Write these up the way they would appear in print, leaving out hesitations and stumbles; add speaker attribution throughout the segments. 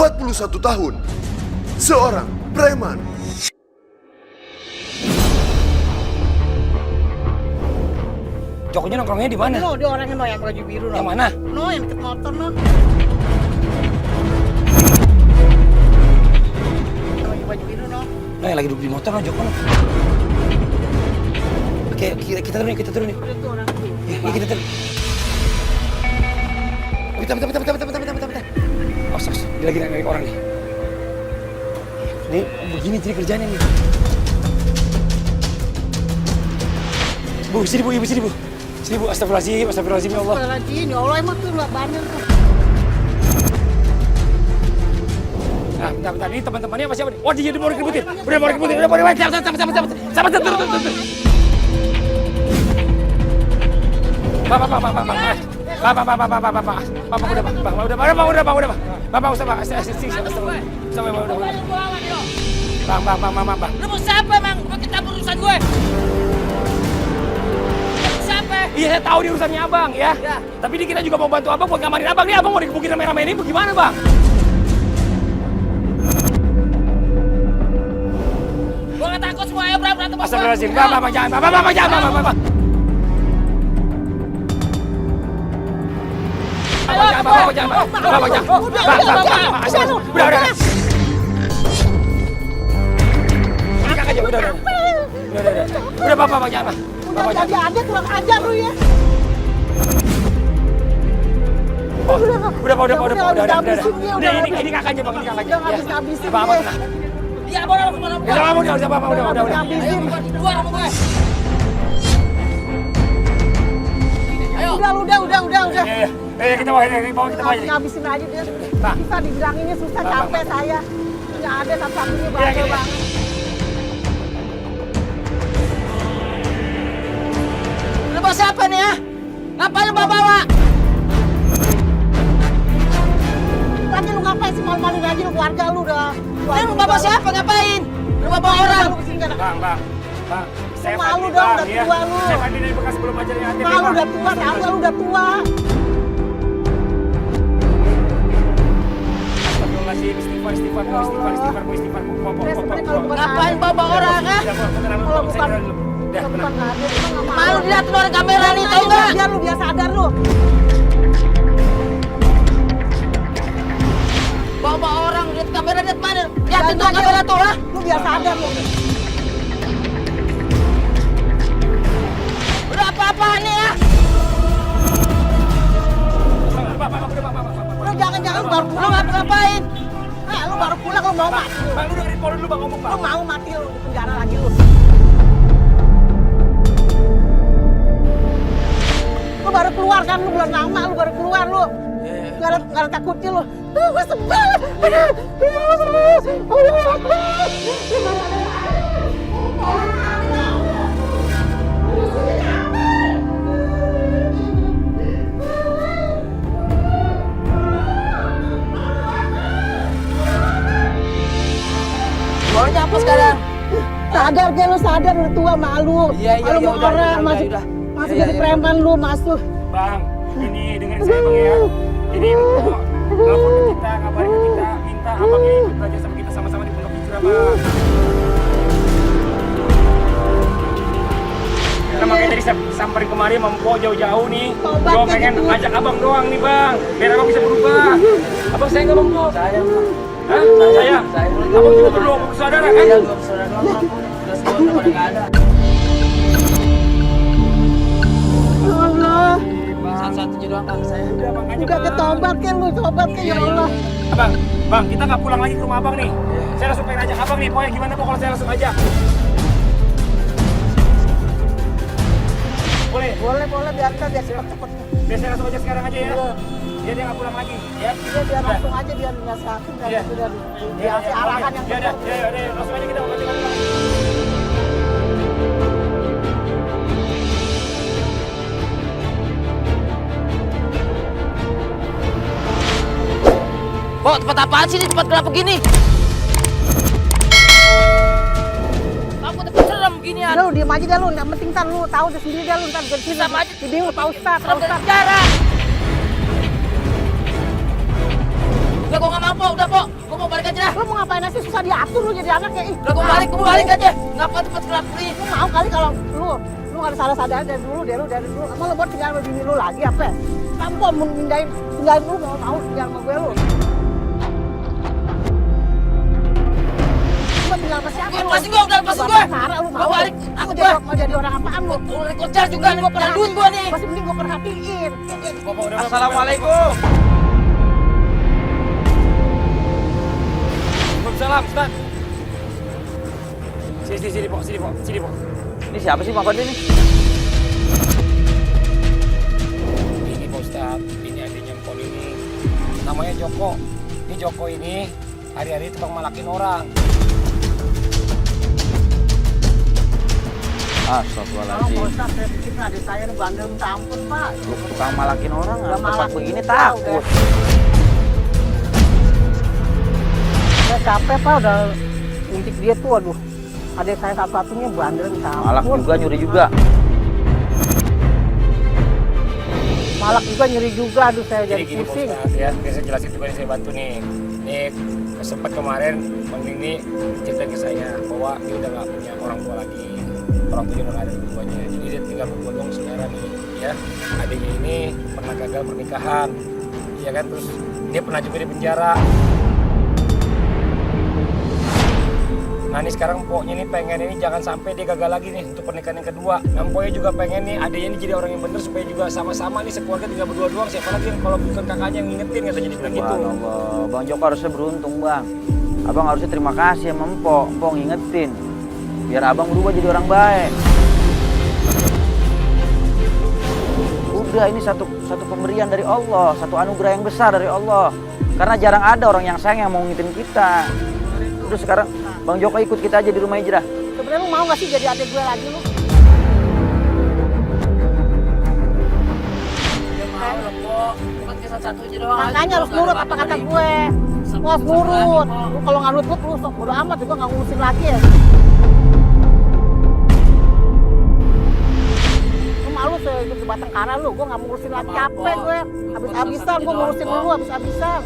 Speaker 1: 41 tahun, seorang preman.
Speaker 2: Jokonya nongkrongnya di mana?
Speaker 3: No, dia orangnya no yang baju biru no.
Speaker 2: Yang mana?
Speaker 3: No, yang deket motor no. Baju biru no.
Speaker 2: Nah, yang lagi duduk di motor no, Joko no. Oke, kita turun nih.
Speaker 3: Udah tuh orang itu.
Speaker 2: Iya, kita turun. Bentar. Oh, dia lagi narik orang nih. Nih, begini jadi kerjanya nih. Bu, sini bu, sini bu. Sini bu, astagfirullahaladzim ya Allah.
Speaker 3: Astagfirullahaladzim, ya Allah emang tuh nggak banyak tuh.
Speaker 2: Nah, bentar, ini teman-temannya apa siapa nih? Oh, dia mau ributin. Udah mau ributin. Sama, turun. Pak, Bang.
Speaker 3: Lu mau siapa emang? Mau kita urusan gue? Siapa?
Speaker 2: Iya, saya tahu di urusannya abang ya. Tapi ini kita juga mau bantu abang buat ngamarin abang. Nih abang mau dikebukin rame-rame ini bagaimana bang?
Speaker 3: Gue gak takut semua ya berantem.
Speaker 2: Astagfirullahaladzim, Bapak jangan. Bapak jangan. Udah. Ini kakak aja, udah. Udah, Bapak jangan.
Speaker 3: Udah ada kurang ajar lu ya.
Speaker 2: Udah. Ini kakak aja, Bang. Ini kakak aja.
Speaker 3: Udah habis-habisin
Speaker 2: Bapak
Speaker 3: dia.
Speaker 2: tenang.
Speaker 3: Iya, udah.
Speaker 2: Udah.
Speaker 3: Habisin. Keluar sama gue. Ayo. Udah.
Speaker 2: Kita bawa aja.
Speaker 3: Ngabisin aja dia.
Speaker 2: Pak.
Speaker 3: Bisa dibilanginnya susah,
Speaker 2: Pak.
Speaker 3: capek saya. Nggak ada satu-satunya
Speaker 2: Iya,
Speaker 3: bahaya
Speaker 2: gini.
Speaker 3: banget. Lu bawa siapa nih ya? Ngapain lu bawa? Tadi lu ngapain sih malu-maluin aja lu keluarga lu udah. Lu bawa siapa ngapain? Lu bawa orang.
Speaker 2: Bang. Saya
Speaker 3: Malu
Speaker 2: Fadli,
Speaker 3: dong,
Speaker 2: Bang,
Speaker 3: udah
Speaker 2: ya.
Speaker 3: tua lu.
Speaker 2: Saya Fadli dari bekas sebelum ajarin hati.
Speaker 3: Malu udah tua, tahu lu udah tua.
Speaker 2: Astagfirullahaladzim, istighfar.
Speaker 3: Ngapain bawa orang ya? Kalau bukan malu dilihatin orang kamera nih, tahu nggak? Biar sadar lu. Bawa orang lihat kamera, lihat mana? Lihatin tuh kamera tuh lah. Lu biar sadar lu. Udah apa-apaan nih ya? Lu jangan baru pulang ngapain? Lu baru pulang lu mau mati lu.
Speaker 2: Bang, lu dengerin Paul dulu Bang ngomong Bang.
Speaker 3: Lu mau mati lu di penjara lagi lu. Lu baru keluar kan, lu belum lama lu baru keluar lu. Gak ada takutnya lu. Gue sebel. Maunya apa sekarang? Sadar kan lu, sadar udah tua malu. Kalau mau orang masuk jadi preman lu masuk.
Speaker 2: Bang, ini dengerin saya Bang ya. Ini telepon ke kita, ngabarin ke kita, minta abang ini ikut belajar sama kita sama-sama di Pondok Hijrah Bang. Karena makanya tadi saya samperin kemari membawa jauh-jauh nih. Gua pengen ngajak abang doang nih Bang, biar abang bisa berubah. Abang saya nggak mau.
Speaker 4: Saya
Speaker 2: Hah? Saya? Abang juga berdoa untuk saudara kan?
Speaker 4: Iya, dua bersaudara doang, Bang. Udah sebulan udah pada nggak ada.
Speaker 3: Allah.
Speaker 4: Satu-satunya doang Kang saya.
Speaker 2: Udah makanya
Speaker 3: Udah ketobat kan lu, tobat kan ya Allah.
Speaker 2: Bang, kita nggak pulang lagi ke rumah abang nih. Saya langsung pengen ajak abang nih. Pokoknya gimana Bang kalau saya langsung ajak? Boleh?
Speaker 3: Boleh biar cepet.
Speaker 2: Biar saya langsung ajak sekarang aja ya. Dia nggak pulang lagi, ya?
Speaker 3: Iya biar langsung aja biar nggak sakit dan
Speaker 2: Iya.
Speaker 3: sudah dikasih arahan yang benar.
Speaker 2: Ya, langsung aja kita obatin abang.
Speaker 3: Kok tempat apaan sih ini? Tempat gelap begini? Kamu tempat serem ginian. Udah lu diem aja dah lu, yang penting ntar lu tahu sendiri dah lu ntar dari sini. Sama aja. Jadi lu Pak Ustadz. Udah gua nggak mau
Speaker 4: udah po. Gua mau balik aja.
Speaker 3: Lu mau ngapain sih, susah diatur lu jadi anak ya.
Speaker 4: Udah gua balik aja. Ngapa cepet gelap nih?
Speaker 3: Lu mau kali kalau lu nggak ada salah sadar dari dulu. Emang lu buat tinggal sama bini lu lagi apa? Kamu mau tinggalin lu, mau tinggal sama gue lu. Lu tinggal sama siapa lu?
Speaker 4: Lepasin gua.
Speaker 3: Sarah lu mau.
Speaker 4: Gua balik.
Speaker 3: Aku mau jadi orang apaan lu?
Speaker 4: Udah kocar juga nih, gua pernah duit gua nih.
Speaker 3: Masih mending gue perhatiin.
Speaker 4: Assalamualaikum.
Speaker 2: Waalaikumsalam, Ustaz. Sini, Pok.
Speaker 4: Ini siapa sih Bang Kode nih?
Speaker 2: Ini Pak Ustaz, ini adiknya Mpok ini. Namanya Joko. Ini Joko ini hari-hari tukang malakin orang.
Speaker 4: Astagfirullahaladzim.
Speaker 3: Kalau Ustaz, saya pikir adik saya ini bandel minta ampun, Pak.
Speaker 4: Lu tukang malakin orang,
Speaker 3: Udah
Speaker 4: tempat
Speaker 3: malakin
Speaker 4: begini
Speaker 3: kita,
Speaker 4: takut.
Speaker 3: Saya capek, Pak, udah intik dia tuh, aduh. Adik saya satu-satunya bandel minta ampun.
Speaker 4: Malak juga, nyuri juga.
Speaker 3: Malak juga, nyeri juga, aduh saya jadi
Speaker 2: Gini Pak
Speaker 3: pusing.
Speaker 2: Ustaz ya, biar saya jelasin juga nih, saya bantu nih. Ini sempat kemarin Bang Nini cerita ke saya bahwa dia udah gak punya orang tua lagi. Orang tuanya udah gak ada dua-duanya. Jadi dia tinggal berdua doang sekarang nih ya. Adiknya ini pernah gagal pernikahan. Iya kan, terus dia pernah juga di penjara. Nah ini sekarang Mpoknya nih pengen ini jangan sampai dia gagal lagi nih untuk pernikahan yang kedua. Nah Mpoknya juga pengen nih adiknya ini jadi orang yang bener supaya juga sama-sama nih sekeluarga tinggal berdua doang. Siapa lagi yang kalau bukan kakaknya yang ngingetin katanya jadi bilang gitu.
Speaker 4: Subhanallah. Bang Joko harusnya beruntung Bang. Abang harusnya terima kasih sama Mpok. Mpok ngingetin. Biar abang berubah jadi orang baik. Udah ini satu pemberian dari Allah. Satu anugerah yang besar dari Allah. Karena jarang ada orang yang sayang yang mau ngingetin kita. Udah sekarang Bang Joko ikut kita aja di rumah Hijrah.
Speaker 3: Sebenarnya lu mau gak sih jadi adik gue lagi lu?
Speaker 4: Ya mau lah po. Bukan kisah satu aja doang.
Speaker 3: Makanya harus nurut apa kata gue. Lu harus nurut. Lu kalau nggak nurut lu sok bodo amat juga nggak ngurusin lagi ya. Lu malu hidup di Batang Kara lu, gue nggak mau ngurusin lagi, capek gue. Habis-habisan gue ngurusin lu, habis-habisan.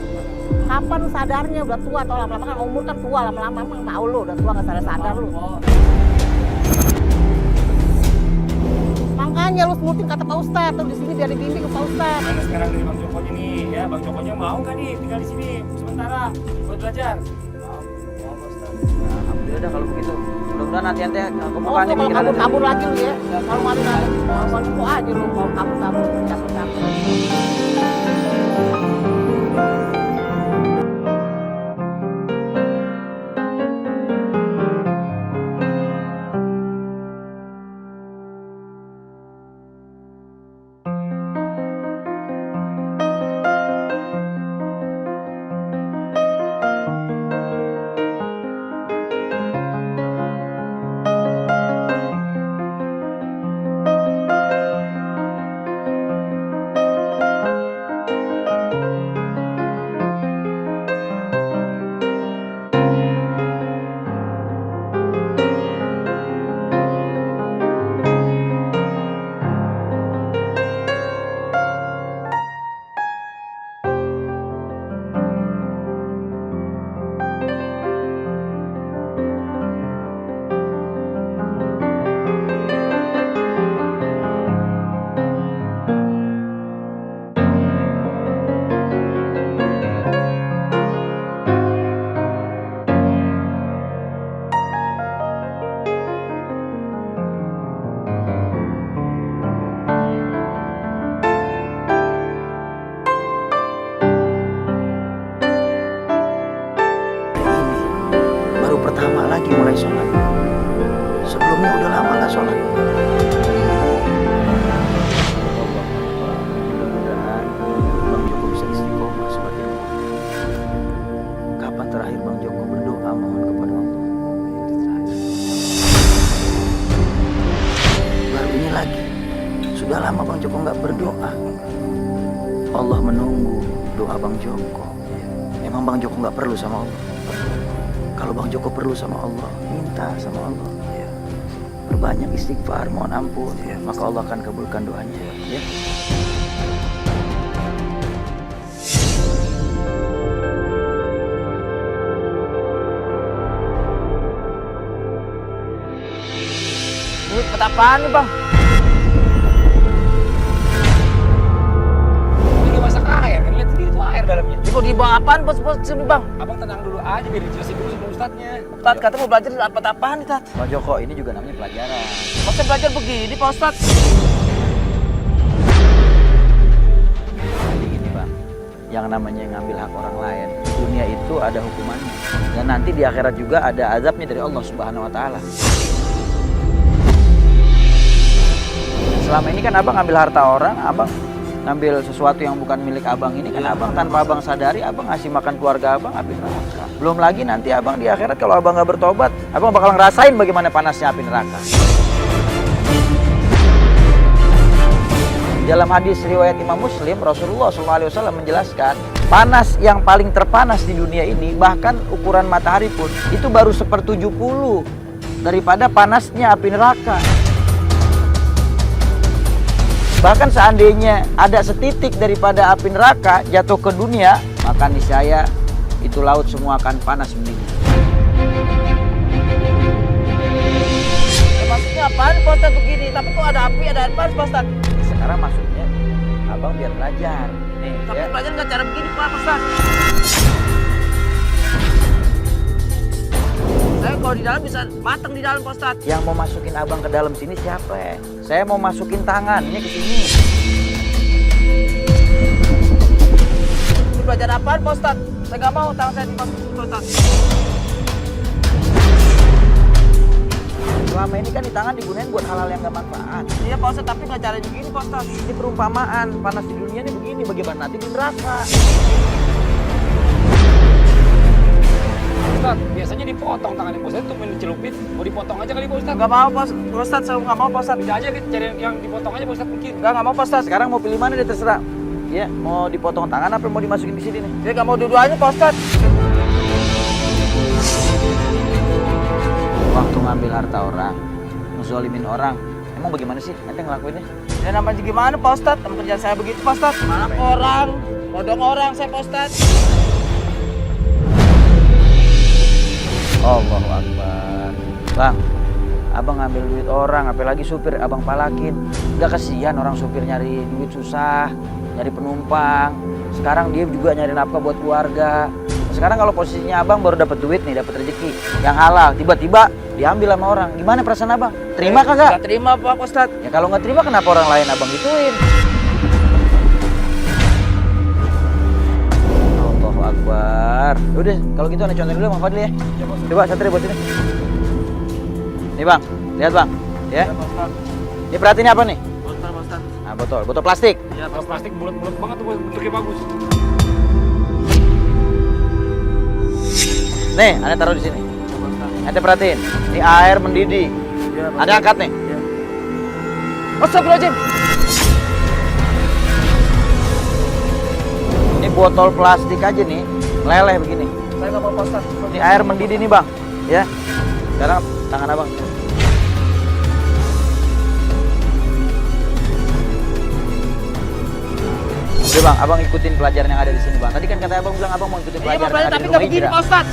Speaker 3: Kapan lu sadarnya udah tua atau lama-lama kan umur kan tua, lama-lama emang tahu lu udah tua nggak sadar lu. Makanya lu sebutin kata Pak Ustadz tuh di sini biar dibimbing ke Pak Ustadz.
Speaker 2: Mana sekarang dari Bang Jokonya nih ya, Bang Jokonya mau nggak nih tinggal di sini sementara buat belajar?
Speaker 4: Alhamdulillah dah kalau begitu. Mudah-mudahan nanti
Speaker 3: Oh,
Speaker 4: kebukaannya
Speaker 3: kalau
Speaker 4: pikiran
Speaker 3: kabur lagi lu ya. Kalau malu kok aja lu kalau kabur capek-capek.
Speaker 4: pertama lagi mulai sholat. Sebelumnya udah lama nggak sholat. Mudah-mudahan Bang Joko bisa istiqomah seperti ini. Kapan terakhir Bang Joko berdoa mohon kepada Allah? Baru ini lagi. Sudah lama Bang Joko nggak berdoa. Allah menunggu doa Bang Joko. Emang Bang Joko nggak perlu sama Allah? Kalau Bang Joko perlu sama Allah, minta sama Allah. Perbanyak istighfar, mohon ampun. Maka Allah akan kabulkan doanya. Ya. Dapat apaan nih bang?
Speaker 2: Ini masak air, kan lihat sendiri tuh air dalamnya.
Speaker 4: Ini kok di bawah apaan bos sini bang?
Speaker 2: Abang tenang dulu aja biar dijelasin dulu sama ustadznya.
Speaker 4: Tat, kata mau belajar dapat apaan nih Tat? Bang Joko, ini juga namanya pelajaran. Masa belajar begini Pak Ustadz? Jadi gini bang, yang namanya ngambil hak orang lain, dunia itu ada hukumannya. Dan nanti di akhirat juga ada azabnya dari Allah Subhanahu Wa Taala. Selama ini kan abang ngambil harta orang, abang ngambil sesuatu yang bukan milik abang ini kan abang tanpa abang sadari abang ngasih makan keluarga abang api neraka. Belum lagi nanti abang di akhirat kalau abang nggak bertobat, abang bakal ngerasain bagaimana panasnya api neraka. Dalam hadis riwayat Imam Muslim, Rasulullah SAW menjelaskan panas yang paling terpanas di dunia ini, bahkan ukuran matahari pun itu baru 1/70 daripada panasnya api neraka. Bahkan seandainya ada setitik daripada api neraka jatuh ke dunia, maka niscaya itu laut semua akan panas mendidih. Maksudnya apaan Pak Ustadz begini? Tapi kok ada api, ada air panas Pak Ustadz? Sekarang maksudnya abang biar belajar. Nih, tapi ya. Belajar nggak cara begini Pak Ustadz. Saya kalau di dalam bisa mateng di dalam Pak Ustadz. Yang mau masukin abang ke dalam sini siapa ya? Saya mau masukin tangannya ke sini. Ini belajar apaan Pak Ustadz? Saya nggak mau tangan saya dimasukin Pak Ustadz. Selama ini kan di tangan digunain buat hal-hal yang gak manfaat. Iya Pak Ustadz, tapi nggak cara begini Pak Ustadz. Ini perumpamaan, panas di dunia ini begini, bagaimana nanti di neraka.
Speaker 2: Ustadz, biasanya dipotong tangannya Pak Ustadz untuk mencelupin. Mau dipotong aja kali Pak Ustadz.
Speaker 4: Nggak mau Pak Ustadz, saya nggak mau Pak Ustadz.
Speaker 2: Bisa aja cari yang dipotong aja Pak Ustadz mungkin.
Speaker 4: Nggak mau Pak Ustadz. Sekarang mau pilih mana dia terserah. Ya, mau dipotong tangan apa mau dimasukin di sini nih? Dia nggak mau dua-duanya Pak Ustadz. Waktu ngambil harta orang, ngezolimin orang, emang bagaimana sih nanti ngelakuinnya? Ya namanya gimana Pak Ustadz? Emang kerjaan saya begitu Pak Ustadz. Mana orang, bodong orang saya Pak Ustadz. Allahu Akbar. Bang, abang ngambil duit orang, apalagi supir abang palakin. Gak kesian orang supir nyari duit susah, nyari penumpang. Sekarang dia juga nyari nafkah buat keluarga. Sekarang kalau posisinya abang baru dapat duit nih, dapat rezeki yang halal, tiba-tiba diambil sama orang. Gimana perasaan abang? Terima kagak? Gak terima Pak Ustadz. Ya kalau nggak terima kenapa orang lain abang gituin? Allahu Akbar. Udah, kalau gitu ane contohin dulu Bang Fadli ya. Coba satria buat sini. Nih Bang, lihat Bang. Ya. Ini perhatiin apa nih?
Speaker 2: Botol Pak Ustadz.
Speaker 4: Nah, botol plastik.
Speaker 2: Iya, botol plastik bulat-bulat banget tuh bentuknya bagus.
Speaker 4: Nih, ane taruh di sini. Ente perhatiin, ini air mendidih. Ya, ada angkat nih. Ya. Astagfirullahaladzim. Ini botol plastik aja nih, meleleh begini. Saya nggak mau Ustaz. Ini air mendidih nih Bang, ya. Sekarang tangan abang. Udah Bang, abang ikutin pelajaran yang ada di sini Bang. Tadi kan kata abang bilang abang mau ikutin pelajaran yang ada di rumah Hijrah. Pak Ustaz.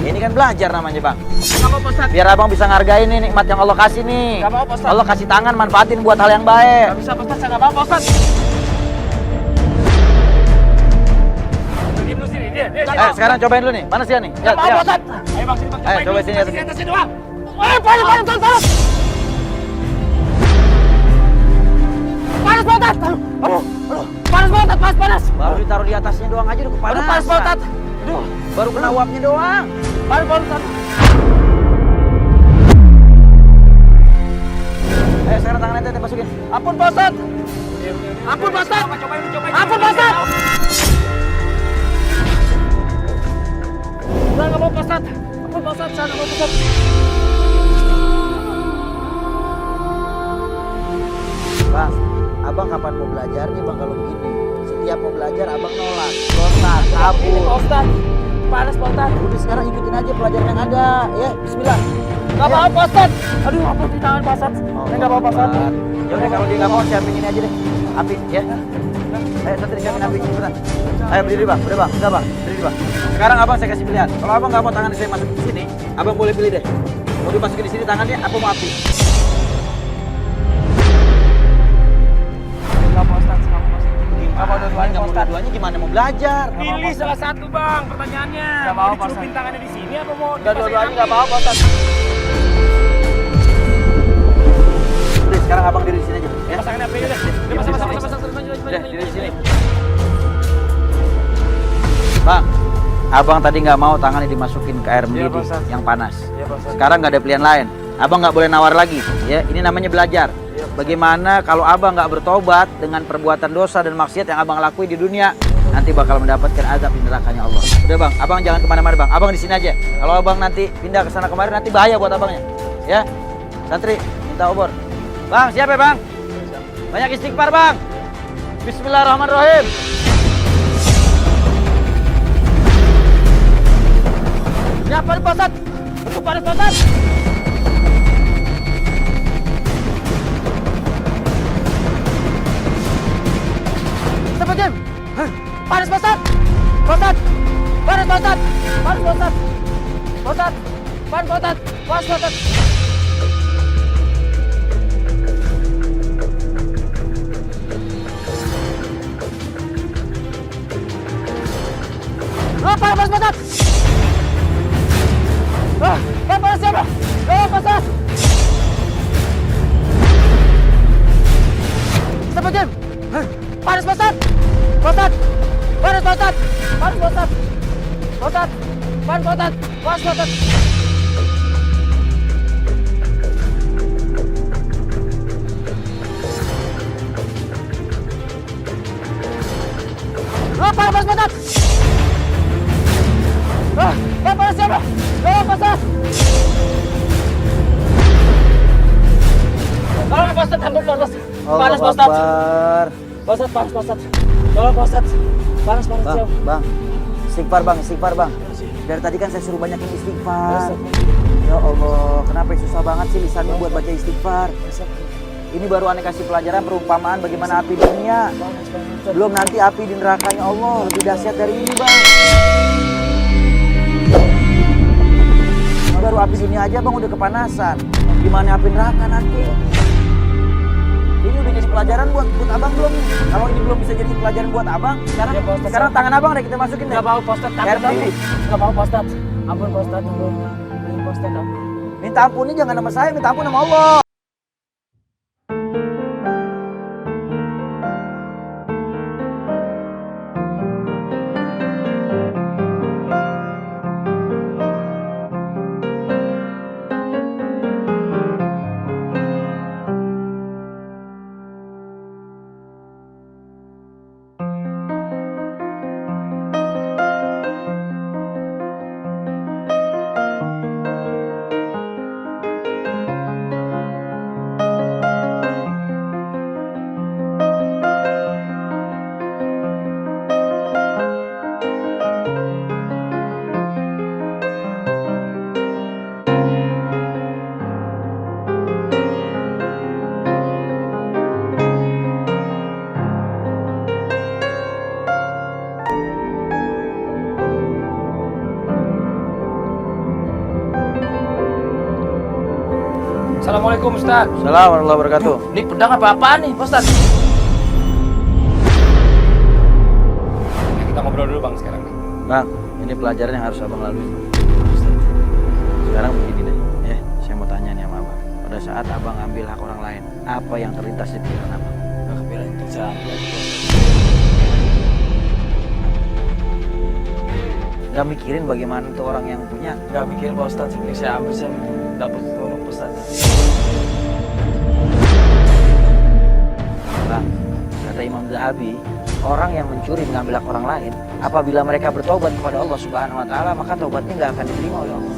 Speaker 4: Ini kan belajar namanya Bang.
Speaker 2: Gak mau Pak Ustadz.
Speaker 4: Biar abang bisa ngargain nih nikmat yang Allah kasih nih.
Speaker 2: Gak mau Pak Ustadz.
Speaker 4: Allah kasih tangan, manfaatin buat hal yang baik.
Speaker 2: Gak bisa Pak Ustadz, saya gak mau Pak Ustadz.
Speaker 4: Sekarang cobain dulu nih, panas ya nih?
Speaker 2: Gak mau Pak Ustadz. Ayo Bang, sini Bang, cobain
Speaker 4: coba
Speaker 2: dulu.
Speaker 4: sini
Speaker 2: Sini atas sini Bang. Panas. Panas Pak Ustadz. Aduh. Panas Pak Ustadz, panas.
Speaker 4: Baru ditaruh di atasnya doang aja udah kepanasan.
Speaker 2: Panas Pak Ustadz. Aduh.
Speaker 4: Baru kena uapnya doang.
Speaker 2: Panas Pak Ustadz.
Speaker 4: Ayo sekarang tangan ente masukin.
Speaker 2: Ampun Pak Ustadz. Ampun Pak Ustadz. Cobain. Ampun Pak Ustadz. Saya nggak mau Pak Ustadz. Ampun Pak Ustadz, saya nggak mau Pak Ustadz.
Speaker 4: Bang, abang kapan mau belajar nih Bang kalau begini? Setiap mau belajar abang nolak, lontar, kabur.
Speaker 2: Pak Ustadz. Panas Pak Ustadz.
Speaker 4: Udah sekarang ikutin aja pelajaran yang ada, ya. Bismillah.
Speaker 2: Gak mau Pak Ustadz. Aduh, ampun di tangan Pak Ustadz. Saya nggak mau Pak Ustadz.
Speaker 4: Ya udah kalau dia nggak mau siapin ini aja deh. Api, ya. Ayo santri kami nabi cepetan. Ayo berdiri bang, udah bang, udah bang, berdiri bang. Sekarang abang saya kasih pilihan. Kalau abang nggak mau tangan saya masuk di sini, abang boleh pilih deh. Mau dimasukin di sini tangannya, apa mau api?
Speaker 2: Enggak Pak Ustadz, kamu masih
Speaker 4: Apa dua-duanya? Nggak mau dua-duanya gimana mau belajar?
Speaker 2: pilih salah satu bang pertanyaannya.
Speaker 5: Nggak mau,
Speaker 2: Mau
Speaker 5: Pak
Speaker 2: dicelupin
Speaker 5: Ustadz.
Speaker 2: tangannya di sini apa mau
Speaker 5: Udah
Speaker 2: dipasangin
Speaker 5: dua-duanya
Speaker 2: api?
Speaker 5: nggak mau, Pak Ustadz.
Speaker 4: Udah, sekarang abang diri di sini aja. Ya.
Speaker 2: Pasangin api aja deh. Udah pasang.
Speaker 4: Udah, diri di sini. Bang, abang tadi nggak mau tangannya dimasukin ke air mendidih
Speaker 5: Pak Ustadz.
Speaker 4: yang panas.
Speaker 5: Iya, Pak Ustadz.
Speaker 4: Sekarang nggak ada pilihan lain. Abang nggak boleh nawar lagi. Ya, ini namanya belajar. Bagaimana kalau abang nggak bertobat dengan perbuatan dosa dan maksiat yang abang lakuin di dunia, nanti bakal mendapatkan azab di nerakanya Allah. Udah bang, abang jangan kemana-mana bang. Abang di sini aja. Kalau abang nanti pindah ke sana kemari, nanti bahaya buat abangnya. Ya, santri minta obor. Bang, siap ya bang? Banyak istighfar bang. Bismillahirrahmanirrahim.
Speaker 5: Ini apa nih, Pak Ustadz? Untuk panas, Pak Ustadz. Stop again. Panas, Pak Ustadz. Pak Ustadz. Panas, Pak Ustadz. Panas, Pak Ustadz. Pak Ustadz. Panas, Pak Ustadz. Panas, Pak Ustadz. Panas, Pak Ustadz. Panas siapa? Pak Ustadz. Stop again. Panas, Pak Ustadz. Pak Ustadz. Panas, Pak Ustadz. Panas, Pak Ustadz. Pak Ustadz. Panas, Pak Ustadz. Panas, Pak Ustadz. Panas, Pak Ustadz. Panas siapa? Pak Ustadz. Tolong Pak Ustadz, ampun Pak Ustadz. Panas Pak Ustadz. Pak Ustadz, panas Pak Ustadz. Tolong Pak Ustadz. Panas
Speaker 4: Bang,
Speaker 5: siapa?
Speaker 4: bang, istighfar bang. Dari tadi kan saya suruh banyakin istighfar. Ya Allah, kenapa susah banget sih lisannya buat baca istighfar? Ini baru aneh kasih pelajaran perumpamaan bagaimana api dunia. Belum nanti api di nerakanya Allah lebih dahsyat dari ini bang. Baru api dunia aja bang udah kepanasan. Gimana api neraka nanti? Ini udah jadi pelajaran buat abang belum nih? Kalau ini belum bisa jadi pelajaran buat abang, sekarang tangan abang deh kita masukin deh.
Speaker 5: Nggak mau Pak Ustadz,
Speaker 4: Air mendidih.
Speaker 5: Nggak mau Pak Ustadz. Ampun Pak Ustadz, ampun. Ampun Pak Ustadz, ampun.
Speaker 4: Minta ampunnya jangan sama saya, minta ampun sama Allah.
Speaker 2: Assalamualaikum Ustaz.
Speaker 4: Assalamualaikum warahmatullahi wabarakatuh.
Speaker 5: Ini pedang apa-apaan nih Pak Ustadz?
Speaker 2: Kita ngobrol dulu bang sekarang nih.
Speaker 4: Bang, ini pelajaran yang harus abang lalui. Sekarang begini deh, ya. Saya mau tanya nih sama abang. Pada saat abang ambil hak orang lain, apa yang terlintas di pikiran abang?
Speaker 5: Nggak kepikiran itu siapa?
Speaker 4: Gak mikirin bagaimana tuh orang yang punya.
Speaker 5: Nggak mikir Pak Ustadz. Ini saya ambil, saya dapat tolong Pak Ustadz.
Speaker 4: Bang, kata Imam Zahabi, orang yang mencuri mengambil hak orang lain, apabila mereka bertobat kepada Allah Subhanahu wa taala, maka tobatnya nggak akan diterima oleh Allah.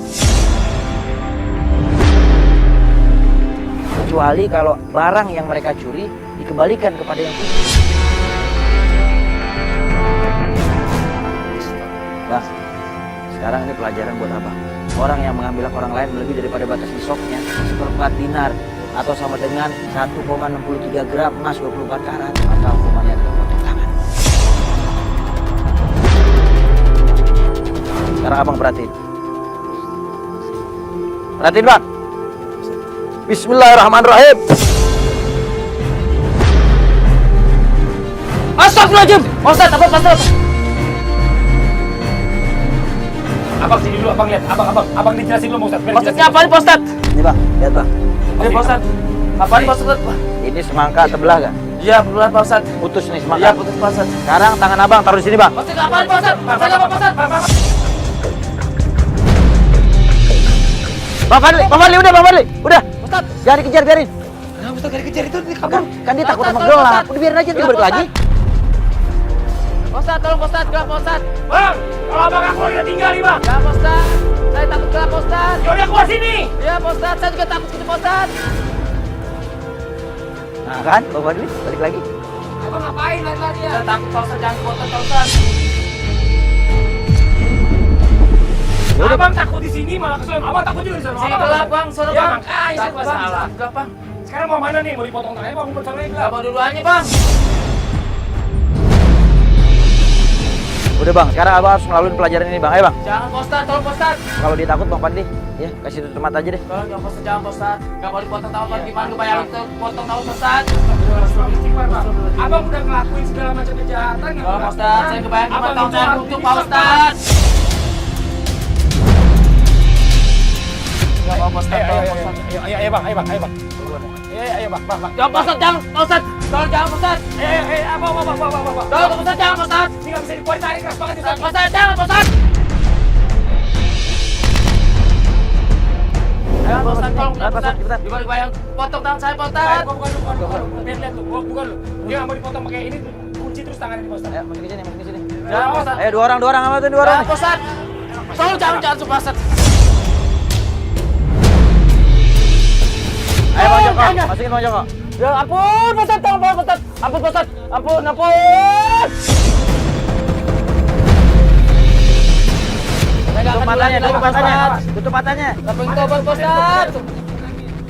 Speaker 4: Kecuali kalau barang yang mereka curi dikembalikan kepada yang punya. Bang, sekarang ini pelajaran buat abang. Orang yang mengambil hak orang lain lebih daripada batas nisabnya, 1/4 dinar atau sama dengan 1,63 gram emas 24 karat, maka hukumannya adalah potong tangan. Sekarang abang perhatiin. Perhatiin bang. Bismillahirrahmanirrahim.
Speaker 5: Astagfirullahaladzim. Pak Ustadz, apa?
Speaker 2: Abang sini dulu, abang lihat. Abang dijelasin dulu, Pak Ustadz.
Speaker 5: Maksudnya apa nih Pak Ustadz?
Speaker 4: Ini bang, lihat bang.
Speaker 5: Ini Pak Ustadz. Apaan Pak Ustadz?
Speaker 4: Ini semangka terbelah gak?
Speaker 5: Iya, benar Pak Ustadz.
Speaker 4: Putus nih semangka.
Speaker 5: Iya, putus Pak Ustadz.
Speaker 4: Sekarang tangan abang taruh di sini bang.
Speaker 5: Maksudnya apaan Pak Ustadz? Maksudnya apa Pak Ustadz?
Speaker 4: Bang Fadli, udah Bang Fadli, udah.
Speaker 5: Ustadz.
Speaker 4: Jangan dikejar, biarin.
Speaker 5: Kenapa Ustadz gak dikejar itu di kabur?
Speaker 4: Kan dia takut sama
Speaker 5: Ustadz,
Speaker 4: gelap.
Speaker 5: Ustadz.
Speaker 4: Udah biarin aja, dia balik lagi.
Speaker 5: Pak Ustadz, tolong Pak Ustadz, gelap Pak Ustadz.
Speaker 2: Bang, kalau abang aku udah tinggal nih, Bang.
Speaker 5: Ya Pak Ustadz, saya takut gelap Pak Ustadz.
Speaker 2: Yaudah keluar sini.
Speaker 5: Iya Pak Ustadz, saya juga takut gitu Pak Ustadz.
Speaker 4: Nah kan, Bang Fadli, balik lagi.
Speaker 2: Abang ngapain lari-lari ya?
Speaker 5: Saya takut Pak Ustadz, jangan potong Pak Ustadz.
Speaker 2: Abang takut di sini malah ke sana. Abang takut juga di sana.
Speaker 5: Sini gelap Bang, sono
Speaker 2: Ya,
Speaker 5: Bang.
Speaker 2: makanya
Speaker 5: Takut,
Speaker 2: serba
Speaker 5: Bang.
Speaker 2: salah.
Speaker 5: Gelap Bang.
Speaker 2: Sekarang mau mana nih? Mau dipotong tangannya, Bang? Mau tangannya gelap.
Speaker 5: Abang duluannya Bang.
Speaker 4: Udah bang, sekarang abang harus melalui pelajaran ini bang. Ayo bang.
Speaker 5: Jangan Pak Ustadz, tolong Pak Ustadz.
Speaker 4: Kalau dia takut bang Fadli, ya kasih tutup mata aja deh.
Speaker 5: Tolong jangan Pak Ustadz, jangan Pak Ustadz. Gak mau dipotong tahu Pak, gimana lu bayangin tuh potong tahu Pak Ustadz.
Speaker 2: Istighfar, Bang. Abang udah ngelakuin segala macam kejahatan.
Speaker 5: Tolong Pak Ustadz, saya kebayang gimana tahun saya untuk Pak Ustadz. Gak mau Pak Ustadz, tolong Pak Ustadz.
Speaker 2: Ayo, Bang. Ayo, Bang.
Speaker 5: Jangan Pak Ustadz, jangan Pak Ustadz. Tolong jangan Pak Ustadz.
Speaker 2: Abang.
Speaker 5: Tolong Pak Ustadz, jangan Pak Ustadz.
Speaker 2: Ini nggak bisa dikuat, tarik keras banget ini.
Speaker 5: Pak Ustadz, jangan Pak Ustadz. Ayo Pak Ustadz, tolong Pak Ustadz. Gimana bayang potong tangan saya Pak Ustadz.
Speaker 2: Bukan lu. Lihat tuh, bukan lu. Dia nggak mau dipotong pakai ini, kunci terus tangannya di Pak Ustadz.
Speaker 4: Ayo makin ke sini.
Speaker 5: Jangan Pak Ustadz.
Speaker 4: Ayo dua orang apa tuh dua orang?
Speaker 5: Jangan Pak Ustadz. Tolong jangan Pak Ustadz.
Speaker 4: Ayo bang Joko, masukin bang Joko.
Speaker 5: Ya ampun Pak Ustadz, tolong Pak Ustadz. Ampun Pak Ustadz. Ampun.
Speaker 4: Tutup matanya. Tutup matanya.
Speaker 5: Tapi itu Pak Ustadz.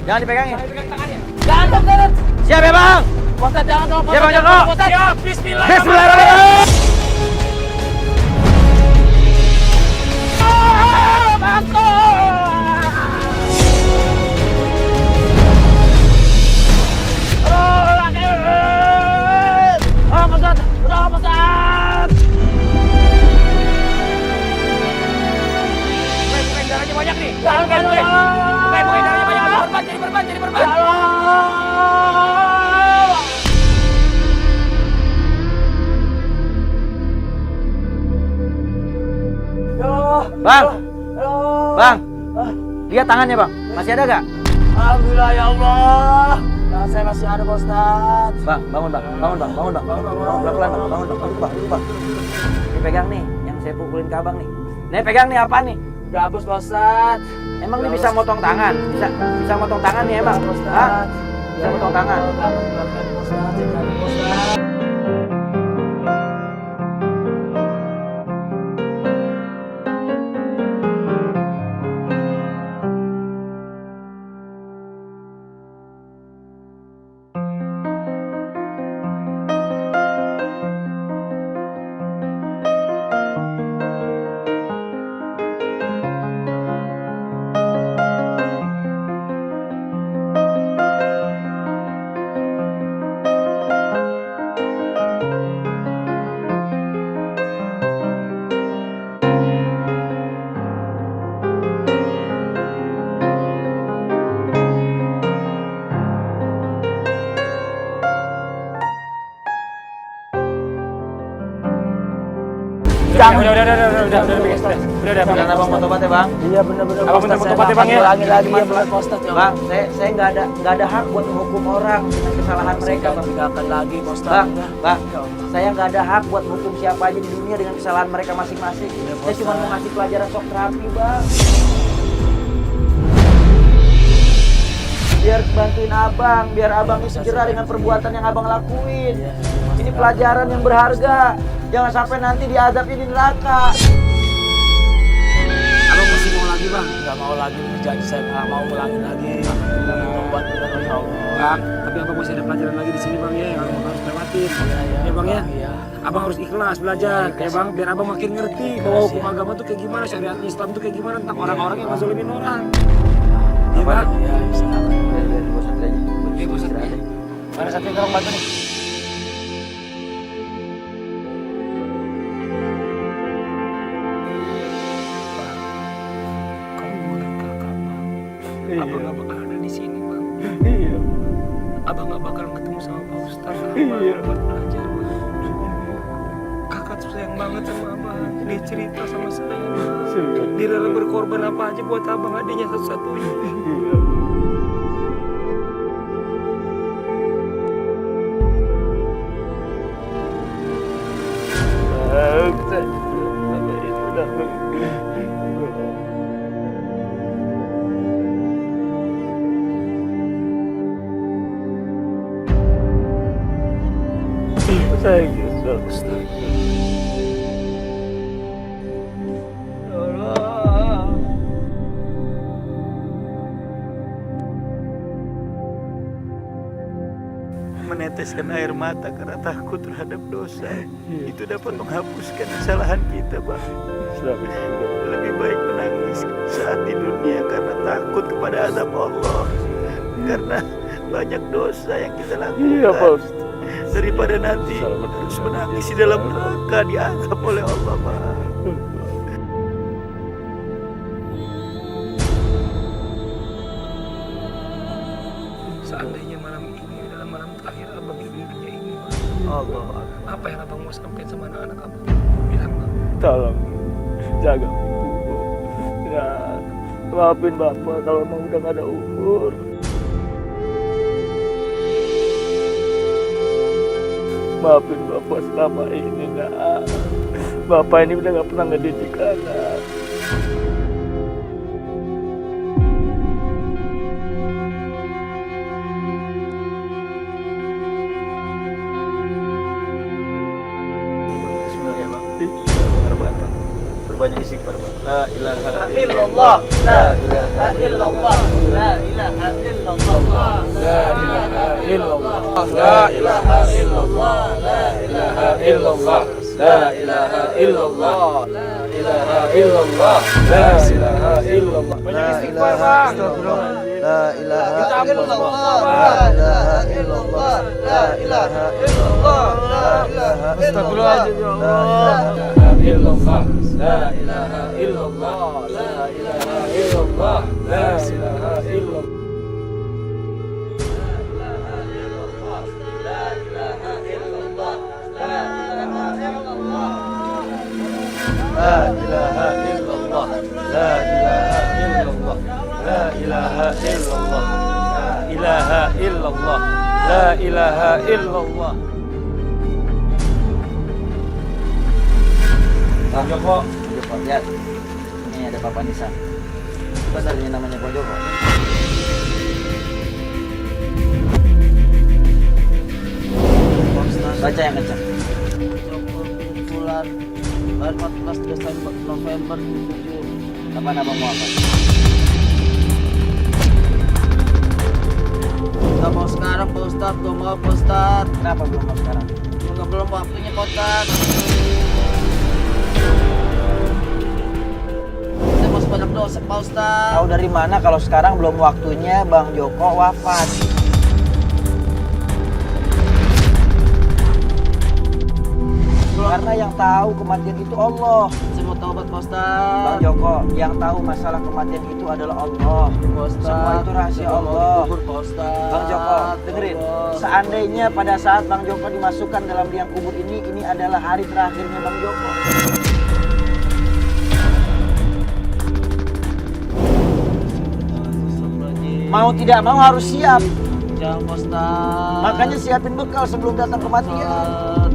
Speaker 4: Jangan dipegangin.
Speaker 2: Pegang tangannya.
Speaker 5: Jangan Pak Ustadz.
Speaker 4: Siap ya bang?
Speaker 5: Pak Ustadz jangan tolong Pak
Speaker 4: Siap, Bang
Speaker 5: Ustadz.
Speaker 4: Joko.
Speaker 5: Pak Ustadz.
Speaker 2: Ya, bismillah.
Speaker 4: Bismillahirrahmanirrahim.
Speaker 2: Bukain darahnya banyak nih. Bukain darahnya banyak. Jadi berban.
Speaker 4: Bang, lihat tangannya bang, masih ada gak?
Speaker 5: Alhamdulillah ya Allah. Nah, saya masih ada Pak Ustadz.
Speaker 4: Bang, bangun bang, pelan-pelan bang, bangun bang. Ini pegang nih, yang saya pukulin ke abang nih. Nih pegang nih apa nih?
Speaker 5: Gabus Pak Ustadz.
Speaker 4: Emang ini bisa motong tangan? Bisa motong tangan nih emang? Hah? Bisa motong tangan?
Speaker 2: Udah.
Speaker 4: Jangan abang mau tobat ya bang.
Speaker 5: Iya benar-benar
Speaker 2: Abang minta tobat ya, Bang, ya?
Speaker 5: Ulangi lagi ya benar Pak Ustadz. Ya
Speaker 4: Bang, saya nggak ada hak buat menghukum orang dengan kesalahan mereka bang.
Speaker 5: Tidak akan lagi Pak Ustadz.
Speaker 4: Bang, saya nggak ada hak buat menghukum siapa aja di dunia dengan kesalahan mereka masing-masing. Saya cuma mau ngasih pelajaran sok terapi bang. Biar bantuin abang, biar abang bisa jerah dengan perbuatan yang abang lakuin. Ini pelajaran yang berharga. Jangan sampai nanti diazabin di neraka.
Speaker 5: Abang masih mau lagi Bang? Nggak mau
Speaker 2: mau lagi berjanji saya nggak mau ngulangin lagi. Tobat benar ya Allah. Bang, tapi abang masih ada pelajaran lagi di sini bang ya, yang abang harus lewatin. Ya bang ya. Abang harus ikhlas belajar ya bang, biar abang makin ngerti bahwa hukum agama tuh kayak gimana, syariat Islam tuh kayak gimana tentang orang-orang yang ngazolimin orang. Iya bang. Ya bisa.
Speaker 4: Biar bos santri aja.
Speaker 2: Iya bos santri. Mana santri tolong bantu nih. Abang gak bakal ada di sini bang. Iya. Abang gak bakal ketemu sama Pak Ustadz. Iya. Buat belajar bang. Kakak tuh sayang banget sama abang. Dia cerita sama saya. Dia rela berkorban apa aja buat abang, adiknya satu-satunya. Iya. Saya nyesel Ustaz. Tolong. Meneteskan air mata karena takut terhadap dosa itu dapat menghapuskan kesalahan kita, Bang. Lebih baik menangis saat di dunia karena takut kepada azab Allah, karena banyak dosa yang kita lakukan. Iya, Pak Ustaz. Daripada nanti harus menangis di dalam neraka diazab oleh Allah, Pak. Seandainya malam ini adalah malam terakhir abang di dunia ini, Pak. Allah, apa yang abang mau sampaikan sama anak-anak abang? Bilang, Bang. Tolong jaga ibu. Ya, maafin bapak kalau emang udah gak ada umur. Maafin bapak selama ini, nak. Bapak ini udah gak pernah ngedidik anak. Bismillah ya, Bang. Berbanyak istighfar, Bang. La ilaha illallah. La ilaha illallah. La ilaha illallah. La ilaha illallah. La ilaha illallah. La ilaha illallah. La ilaha illallah. La ilaha illallah. La ilaha illallah. Banyak istighfar, Bang. La ilaha illallah. La ilaha illallah. La ilaha illallah. La ilaha illallah. La ilaha illallah. La ilaha illallah. La ilaha illallah. La ilaha illallah. La ilaha illallah. La ilaha illallah. La ilaha illallah. La ilaha illallah. La ilaha illallah.
Speaker 4: Bang Joko, lihat. Ini ada Bapak Nisan. Benar ini namanya Pak Joko. Baca yang kencang. Bulan 14 Desember November 7. Kapan abang mau apa?
Speaker 5: Gak mau sekarang Pak Ustadz, gak mau Pak Ustadz.
Speaker 4: Kenapa belum mau sekarang?
Speaker 5: Belum waktunya Pak Ustadz. Saya masih banyak dosa Pak Ustadz.
Speaker 4: Tahu dari mana kalau sekarang belum waktunya Bang Joko wafat? Karena yang tahu kematian itu Allah.
Speaker 5: Saya mau taubat Pak Ustadz.
Speaker 4: Bang Joko, yang tahu masalah kematian itu adalah Allah. Semua itu rahasia Allah. Bang Joko, dengerin. Seandainya pada saat Bang Joko dimasukkan dalam liang kubur ini adalah hari terakhirnya Bang Joko. Mau tidak mau harus siap.
Speaker 5: Jangan Pak Ustadz.
Speaker 4: Makanya siapin bekal sebelum datang kematian.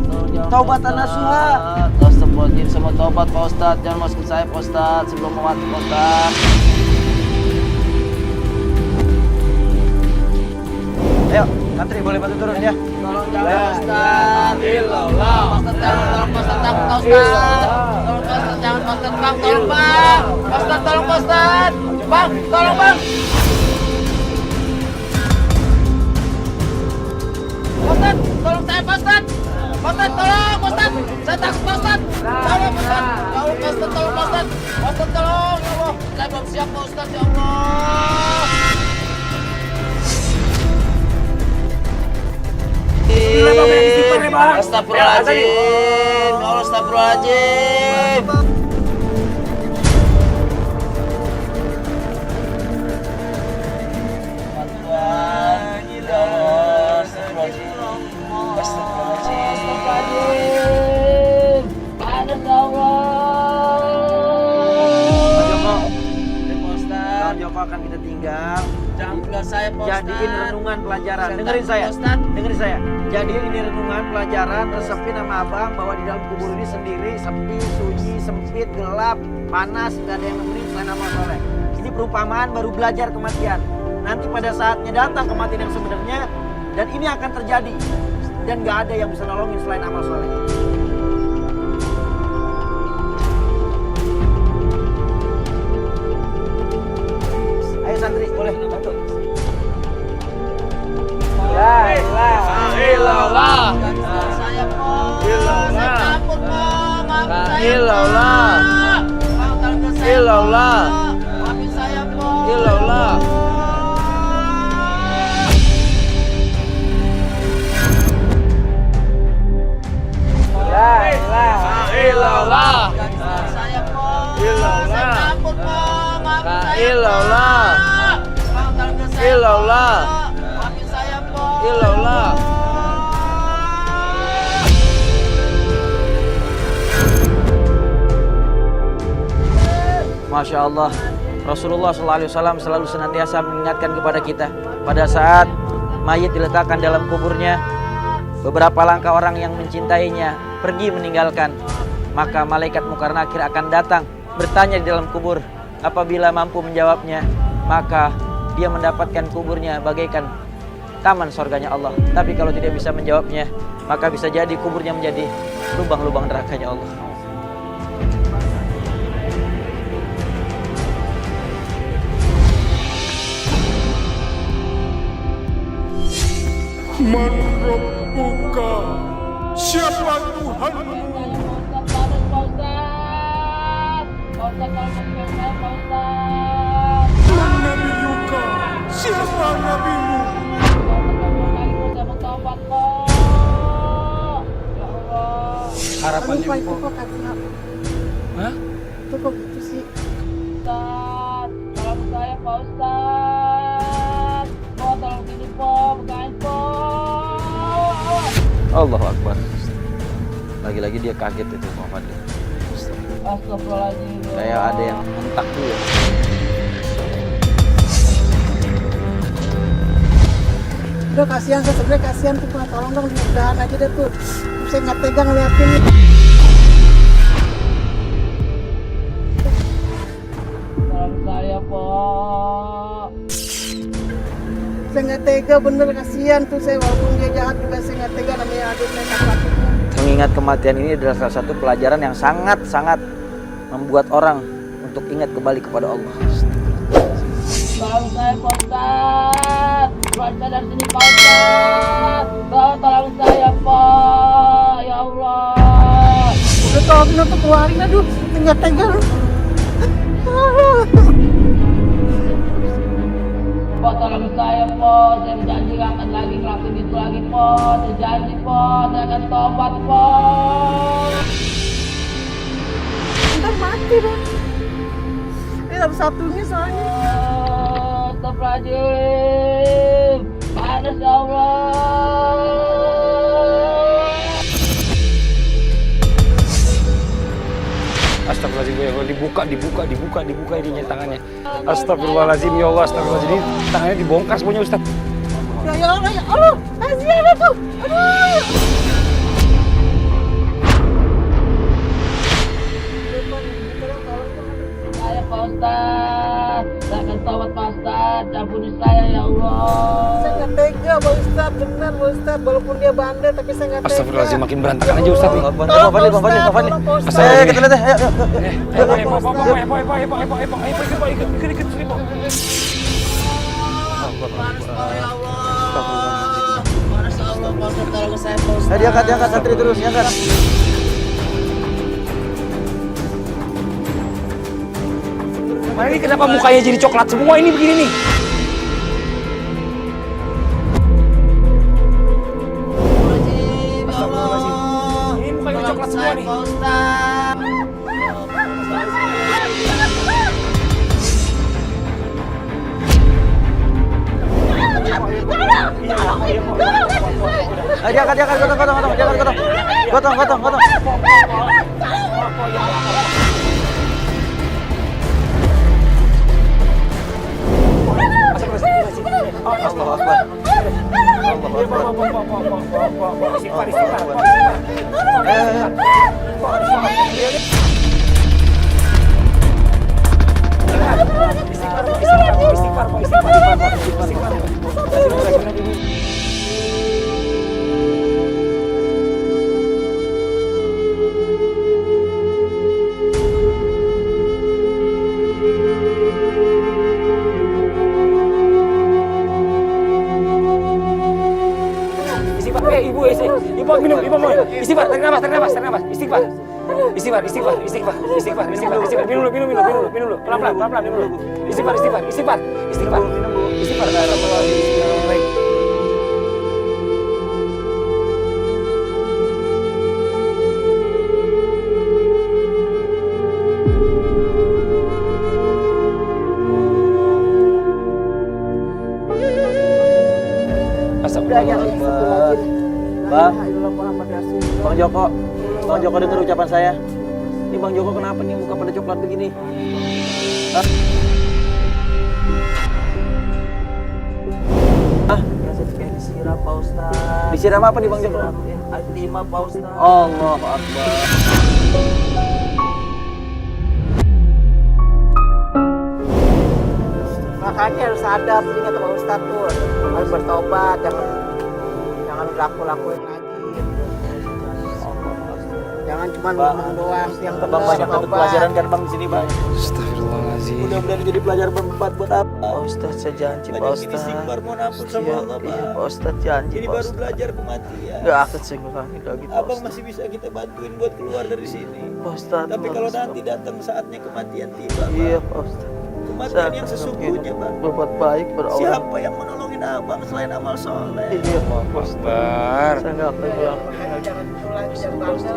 Speaker 4: Taubatan nasuha.
Speaker 5: Astagfirullahaladzim, semua taubat Pak Ustadz. Jangan masukin saya Pak Ustadz sebelum mati Pak Ustadz.
Speaker 4: Ayo, antri boleh bantu turun ya.
Speaker 5: Tolong jangan Pak Ustadz. Illallah. Pak Ustadz jangan, tolong Pak Ustadz, takut Pak Ustadz. Tolong Pak Ustadz, jangan Pak Ustadz, Bang, tolong Bang. Pak Ustadz, tolong Pak Ustadz. Bang, tolong bang. Ustaz, tolong saya Pak Ustaz. Pak Ustaz, tolong Pak Ustaz. Saya takut Pak Ustaz. Tolong Pak Ustaz. Ya Allah Pak Ustaz, tolong Pak Ustaz. Pak Ustaz tolong, ya Allah. Saya belum siap Pak Ustaz, ya Allah. Astagfirullahaladzim. Ya Allah, astagfirullahaladzim.
Speaker 4: Bang Joko akan kita tinggal.
Speaker 5: Jangan tinggal saya, Pak Ustaz.
Speaker 4: Jadiin renungan pelajaran.
Speaker 5: Saya
Speaker 4: Dengerin
Speaker 5: takut,
Speaker 4: saya.
Speaker 5: Pak Ustaz.
Speaker 4: Dengerin saya. Jadiin ini renungan pelajaran. Resepin sama abang bahwa di dalam kubur ini sendiri sepi, sunyi, sempit, gelap, panas, nggak ada yang nemenin selain amal soleh. Ini perumpamaan baru belajar kematian. Nanti pada saatnya datang kematian yang sebenarnya, dan ini akan terjadi. Dan nggak ada yang bisa nolongin selain amal soleh. Ayo santri, boleh bantu. La ilaha illallah.
Speaker 5: Saya Pak.
Speaker 4: Illallah.
Speaker 5: Saya takut Pak. Maafin saya.
Speaker 4: Illallah.
Speaker 5: Pak, tolong saya.
Speaker 4: Illallah.
Speaker 5: Maafin saya Pak.
Speaker 4: Illallah. La ilaha illallah.
Speaker 5: Saya Pak.
Speaker 4: Illallah.
Speaker 5: Saya takut Pak. Maafin saya.
Speaker 4: Illallah.
Speaker 5: Pak, tolong saya.
Speaker 4: Illallah.
Speaker 5: Maafin saya Pak.
Speaker 4: Illallah. Masya Allah, Rasulullah SAW selalu senantiasa mengingatkan kepada kita pada saat mayit diletakkan dalam kuburnya, beberapa langkah orang yang mencintainya pergi meninggalkan, maka malaikat Munkar Nakir akan datang bertanya di dalam kubur. Apabila mampu menjawabnya, maka dia mendapatkan kuburnya bagaikan taman surganya Allah. Tapi kalau tidak bisa menjawabnya, maka bisa jadi kuburnya menjadi lubang-lubang nerakanya Allah.
Speaker 1: Man Rabbuka? Siapa Tuhanmu? Man Nabiyuka? Siapa Nabimu?
Speaker 2: Harapannya
Speaker 3: Pak,
Speaker 2: Mpok.
Speaker 3: kok kata.
Speaker 2: Hah?
Speaker 3: Itu kok gitu sih.
Speaker 5: Ustaz, tolong saya Pak Ustaz. Oh, tolong sini Pak, bukain Pak.
Speaker 4: Allahu Akbar. Lagi-lagi dia kaget itu Muhammad.
Speaker 5: Astagfirullahaladzim.
Speaker 4: Kayak ada yang mentak tuh ya.
Speaker 3: Udah kasihan, saya sebenarnya kasihan tuh Pak. Tolong dong diudahan aja deh tuh. Saya nggak tega ngeliatin.
Speaker 5: Tolong saya Pak.
Speaker 3: Saya nggak tega, bener kasihan tuh saya. Walaupun dia jahat juga saya nggak tega, namanya adik saya kakak.
Speaker 4: Mengingat kematian ini adalah salah satu pelajaran yang sangat-sangat membuat orang untuk ingat kembali kepada Allah.
Speaker 5: Tolong saya Pak Ustaz. Keluar saya dari sini Pak Ustaz. Tolong saya Pak. Ya Allah.
Speaker 3: Udah tolongin untuk keluarin, aduh. Saya nggak tega loh.
Speaker 5: Pak, tolong saya Pak. Saya berjanji nggak akan lagi ngelakuin itu lagi Pak. Saya janji Pak. Saya akan tobat Pak.
Speaker 3: Ntar mati dong. Ini satu-satunya soalnya.
Speaker 5: Astagfirullahaladzim. Panas ya Allah.
Speaker 2: Astagfirullahaladzim ya Allah, dibuka ininya tangannya. Astagfirullahaladzim ya Allah, astagfirullahaladzim. Ini tangannya dibongkar semuanya Ustaz.
Speaker 3: Ya Allah, kasihan tuh. Aduh.
Speaker 5: Saya Pak Ustaz. Saya akan tobat Pak Ustaz. Ampuni saya ya Allah.
Speaker 3: Saya nggak tega Pak Ustaz, benar Pak Ustaz. Walaupun dia bandel, tapi saya nggak tega.
Speaker 2: Astagfirullahaladzim, makin berantakan aja Ustaz nih.
Speaker 3: Tolong Pak Ustaz, tolong Pak Ustaz.
Speaker 4: Kita lihat, ayo.
Speaker 2: Ikut sini, Pak.
Speaker 5: Panas sekali ya Allah. Panas ya Allah, Pak Ustadz tolong saya Pak Ustadz.
Speaker 4: Diangkat santri terus, diangkat.
Speaker 2: Mana ini kenapa mukanya jadi coklat semua ini begini nih? Ini mukanya coklat semua nih.
Speaker 5: Pak Ustadz.
Speaker 4: Diangkat, gotong. Allahu Akbar.
Speaker 2: Ibu minum. Istighfar, tarik nafas. Istighfar. Minum dulu. Pelan-pelan minum dulu. Istighfar. Baik.
Speaker 4: Bang Joko dengar ucapan saya. Ini Bang Joko kenapa nih muka pada coklat begini?
Speaker 5: Kayak disiram Pak Ustadz.
Speaker 4: Disiram apa nih Bang Joko?
Speaker 5: Air timah Pak Ustadz.
Speaker 4: Allahu Akbar.
Speaker 3: Makanya harus sadar sih kata Pak Ustadz tuh, harus bertobat, jangan lakuin lagi. Jangan cuma ngomong doang, yang
Speaker 4: Bang banyak dapat pelajaran kan Bang di sini Bang.
Speaker 2: Astagfirullahaladzim.
Speaker 4: Mudah-mudahan jadi pelajaran bermanfaat buat apa?
Speaker 5: Pak Ustadz saya janji Pak Ustadz.
Speaker 4: Istighfar mohon ampun sama Allah Bang.
Speaker 5: Pak Ustadz janji.
Speaker 4: Ini
Speaker 5: Pak
Speaker 4: baru
Speaker 5: Ustadz.
Speaker 4: belajar kematian.
Speaker 5: Gak akan saya ngulangi lagi Pak
Speaker 4: Abang
Speaker 5: Ustadz.
Speaker 4: masih bisa kita bantuin buat keluar dari sini.
Speaker 5: Pak Ustadz.
Speaker 4: Tapi
Speaker 5: Pak
Speaker 4: kalau
Speaker 5: Ustadz.
Speaker 4: nanti datang saatnya kematian tiba, Bang.
Speaker 5: Iya Pak Ustadz.
Speaker 4: Kematian yang sesungguhnya, Bang.
Speaker 5: Berbuat baik pada Allah.
Speaker 4: Siapa yang menolongin abang selain amal soleh?
Speaker 5: Iya Pak Ustadz.
Speaker 2: Bar.
Speaker 5: Saya gak akan ngulangi.
Speaker 3: Jangan gitu lagi, jangan bangga.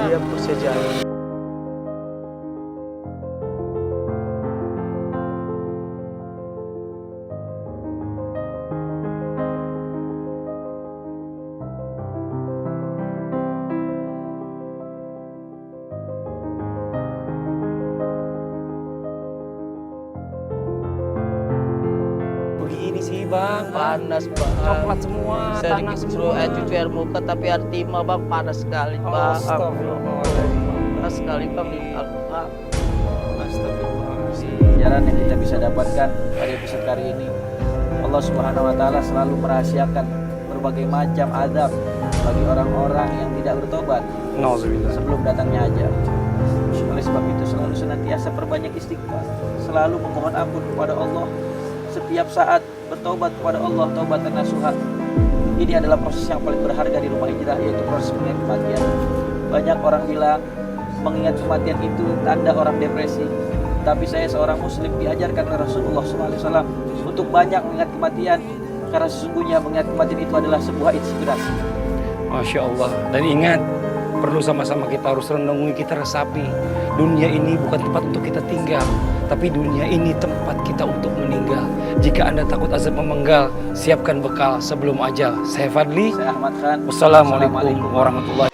Speaker 5: Iya Pak saya janji.
Speaker 2: Begini sih Bang,
Speaker 5: Panas Bang.
Speaker 2: coklat semua,
Speaker 5: Saya
Speaker 2: tanah
Speaker 5: disuruh cuci air muka tapi air timah Bang panas sekali Bang. Panas sekali Bang di Al-Quran.
Speaker 4: Pelajaran yang kita bisa dapatkan pada episode kali ini, Allah Subhanahu wa taala selalu merahasiakan berbagai macam azab bagi orang-orang yang tidak bertobat sebelum datangnya ajal. Oleh sebab itu selalu senantiasa perbanyak istighfar, selalu memohon ampun kepada Allah setiap saat, bertobat kepada Allah taubatan nasuha. Ini adalah proses yang paling berharga di rumah hijrah, yaitu proses mengingat kematian. Banyak orang bilang mengingat kematian itu tanda orang depresi. Tapi saya seorang muslim diajarkan oleh Rasulullah SAW untuk banyak mengingat kematian, karena sesungguhnya mengingat kematian itu adalah sebuah inspirasi.
Speaker 2: Masya Allah. Dan ingat, perlu sama-sama kita harus renungi, kita resapi. Dunia ini bukan tempat untuk kita tinggal, tapi dunia ini tempat kita untuk meninggal. Jika Anda takut azab memenggal, siapkan bekal sebelum ajal. Saya Fadli.
Speaker 4: Saya Ahmad Khan.
Speaker 2: Wassalamualaikum warahmatullahi